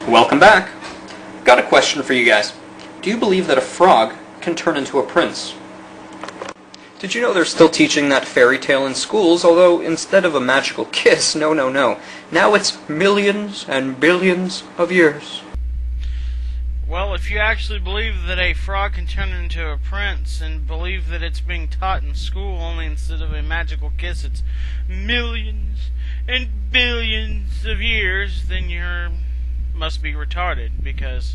Welcome back. Got a question for you guys. Do you believe that a frog can turn into a prince? Did you know they're still teaching that fairy tale in schools, although instead of a magical kiss, no. Now it's millions and billions of years. Well, if you actually believe that a frog can turn into a prince and believe that it's being taught in school, only instead of a magical kiss it's millions and billions of years, then you must be retarded, because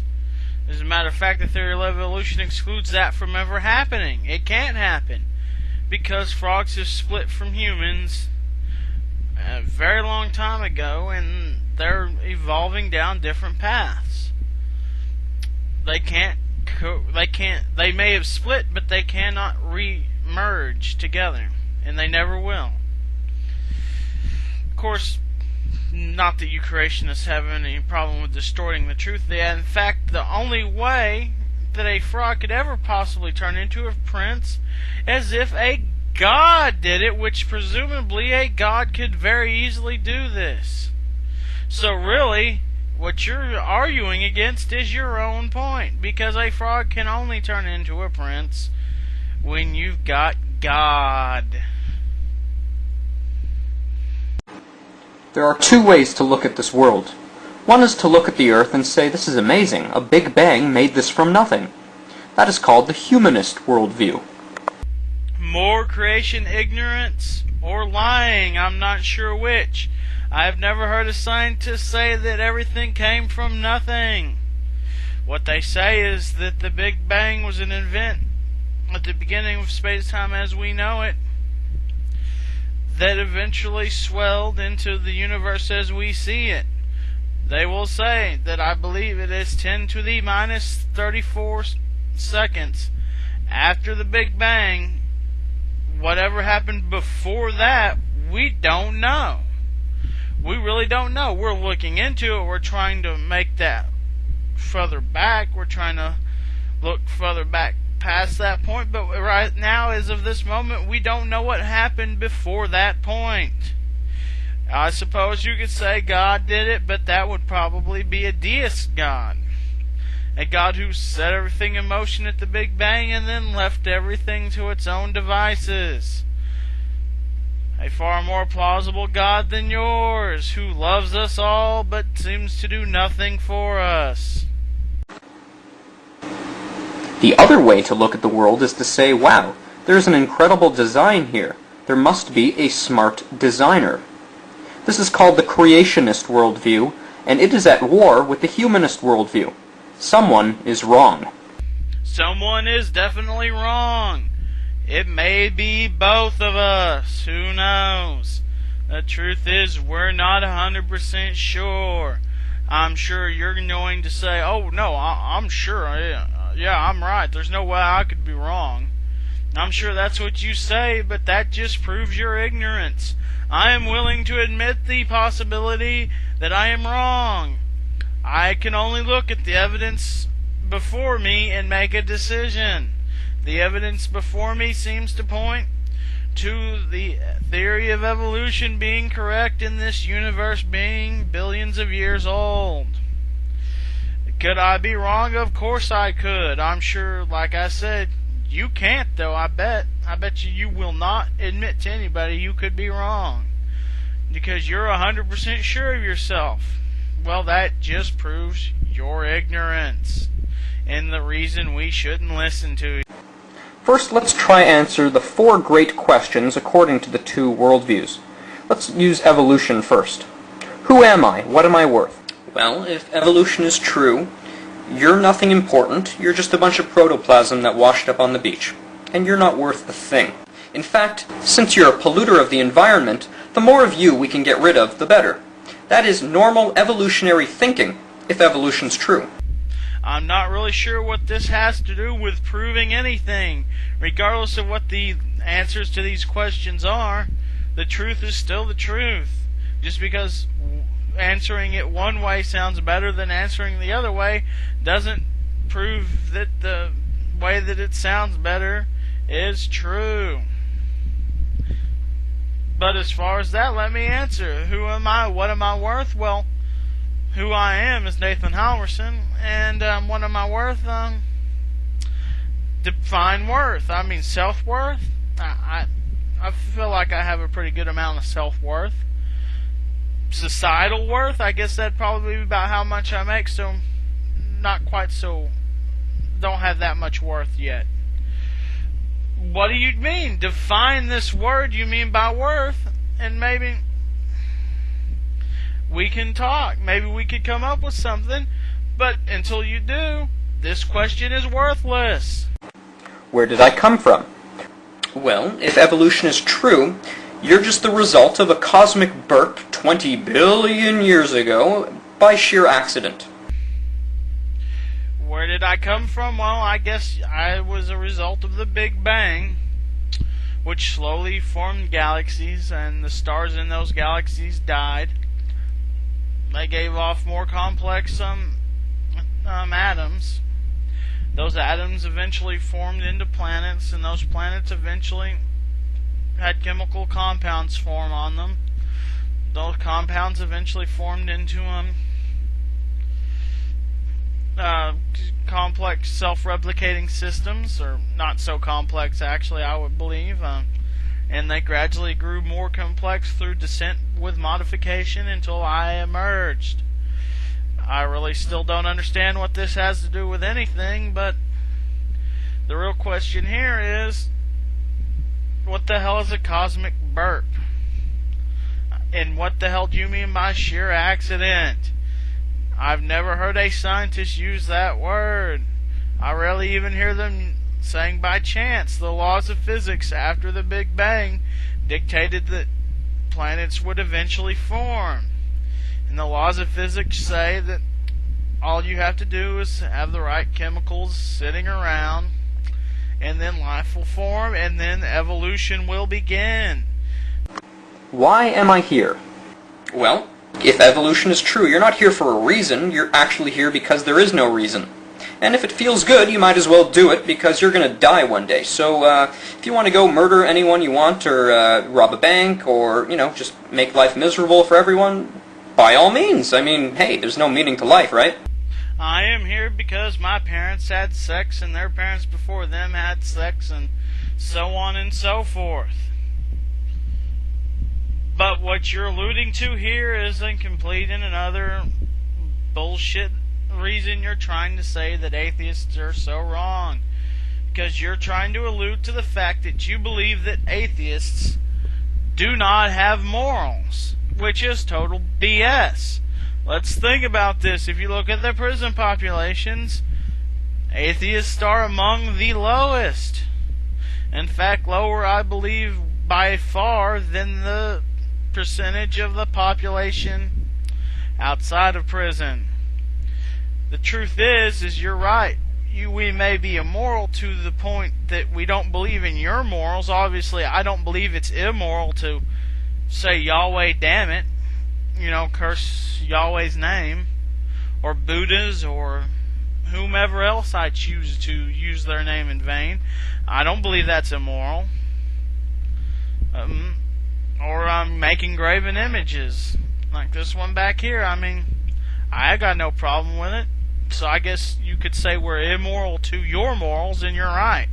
as a matter of fact, the theory of evolution excludes that from ever happening. It can't happen, because frogs have split from humans a very long time ago, and they're evolving down different paths. They may have split, but they cannot re-merge together, and they never will. Of course, not that you creationists have any problem with distorting the truth. In fact, the only way that a frog could ever possibly turn into a prince is if a god did it, which presumably a god could very easily do this. So really, what you're arguing against is your own point, because a frog can only turn into a prince when you've got God. There are two ways to look at this world. One is to look at the Earth and say, this is amazing, a Big Bang made this from nothing. That is called the humanist worldview. More creation ignorance or lying, I'm not sure which. I've never heard a scientist say that everything came from nothing. What they say is that the Big Bang was an event at the beginning of space-time as we know it, that eventually swelled into the universe as we see it. They will say that I believe it is 10 to the minus 34 seconds after the Big Bang. Whatever happened before that, we don't know. We really don't know. We're looking into it. We're trying to make that further back. We're trying to look further back past that point. But right now, as of this moment, we don't know what happened before that point. I suppose you could say God did it, but that would probably be a deist God. A God who set everything in motion at the Big Bang and then left everything to its own devices. A far more plausible God than yours, who loves us all but seems to do nothing for us. The other way to look at the world is to say, wow, there's an incredible design here. There must be a smart designer. This is called the creationist worldview, and it is at war with the humanist worldview. Someone is wrong. Someone is definitely wrong. It may be both of us. Who knows? The truth is, we're not 100% sure. I'm sure you're going to say, oh, no, I'm sure. Yeah, I'm right. There's no way I could be wrong. I'm sure that's what you say, but that just proves your ignorance. I am willing to admit the possibility that I am wrong. I can only look at the evidence before me and make a decision. The evidence before me seems to point to the theory of evolution being correct and this universe being billions of years old. Could I be wrong? Of course I could. I'm sure, like I said, you can't though. I bet you will not admit to anybody you could be wrong, because you're 100% sure of yourself. Well, that just proves your ignorance and the reason we shouldn't listen to you. First, let's try answer the 4 great questions according to the 2 worldviews. Let's use evolution first. Who am I? What am I worth? Well, if evolution is true, you're nothing important. You're just a bunch of protoplasm that washed up on the beach. And you're not worth a thing. In fact, since you're a polluter of the environment, the more of you we can get rid of, the better. That is normal evolutionary thinking, if evolution's true. I'm not really sure what this has to do with proving anything. Regardless of what the answers to these questions are, the truth is still the truth. Just because answering it one way sounds better than answering the other way doesn't prove that the way that it sounds better is true. But as far as that, let me answer. Who am I? What am I worth? Well, who I am is Nathan Halverson, and what am I worth? Define worth. I mean, self-worth. I feel like I have a pretty good amount of self-worth. Societal worth, I guess that'd probably be about how much I make, so not quite so, don't have that much worth yet. What do you mean? Define this word you mean by worth, and maybe we can talk. Maybe we could come up with something, but until you do, this question is worthless. Where did I come from? Well, if evolution is true, you're just the result of a cosmic burp 20 billion years ago by sheer accident. Where did I come from? Well, I guess I was a result of the Big Bang, which slowly formed galaxies, and the stars in those galaxies died. They gave off more complex atoms. Those atoms eventually formed into planets, and those planets eventually had chemical compounds form on them. Those compounds eventually formed into complex self-replicating systems, or not so complex actually, I would believe, and they gradually grew more complex through descent with modification until I emerged. I really still don't understand what this has to do with anything, but the real question here is, what the hell is a cosmic burp? And what the hell do you mean by sheer accident? I've never heard a scientist use that word. I rarely even hear them saying by chance. The laws of physics after the Big Bang dictated that planets would eventually form. And the laws of physics say that all you have to do is have the right chemicals sitting around, and then life will form, and then evolution will begin. Why am I here? Well, if evolution is true, you're not here for a reason, you're actually here because there is no reason. And if it feels good, you might as well do it because you're going to die one day. So if you want to go murder anyone you want, or rob a bank, or, just make life miserable for everyone, by all means. I mean, hey, there's no meaning to life, right? I am here because my parents had sex and their parents before them had sex, and so on and so forth. But what you're alluding to here is incomplete and another bullshit reason you're trying to say that atheists are so wrong. Because you're trying to allude to the fact that you believe that atheists do not have morals, which is total BS. Let's think about this. If you look at the prison populations, atheists are among the lowest. In fact, lower, I believe, by far than the percentage of the population outside of prison. The truth is you're right. We may be immoral to the point that we don't believe in your morals. Obviously, I don't believe it's immoral to say Yahweh damn it, curse Yahweh's name, or Buddha's, or whomever else I choose to use their name in vain. I don't believe that's immoral. Or making graven images like this one back here. I mean, I got no problem with it. So I guess you could say we're immoral to your morals, and you're right.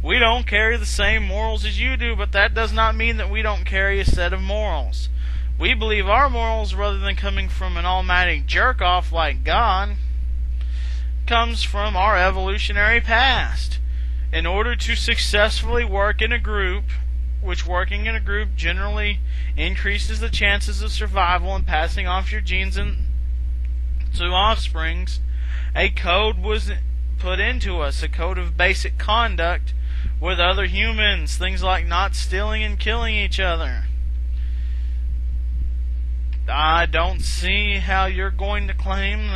We don't carry the same morals as you do, but that does not mean that we don't carry a set of morals. We believe our morals, rather than coming from an almighty jerk-off like God, comes from our evolutionary past. In order to successfully work in a group, which working in a group generally increases the chances of survival and passing off your genes to offsprings, a code was put into us, a code of basic conduct with other humans, things like not stealing and killing each other. I don't see how you're going to claim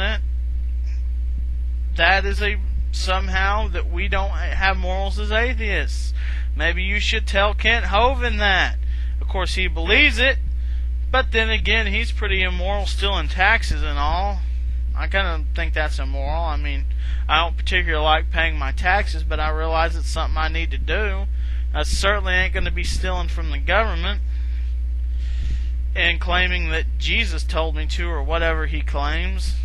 that is somehow that we don't have morals as atheists. Maybe you should tell Kent Hovind that. Of course, he believes it, but then again, he's pretty immoral still in taxes and all. I kind of think that's immoral. I mean, I don't particularly like paying my taxes, but I realize it's something I need to do. I certainly ain't going to be stealing from the government. and claiming that Jesus told me to, or whatever he claims.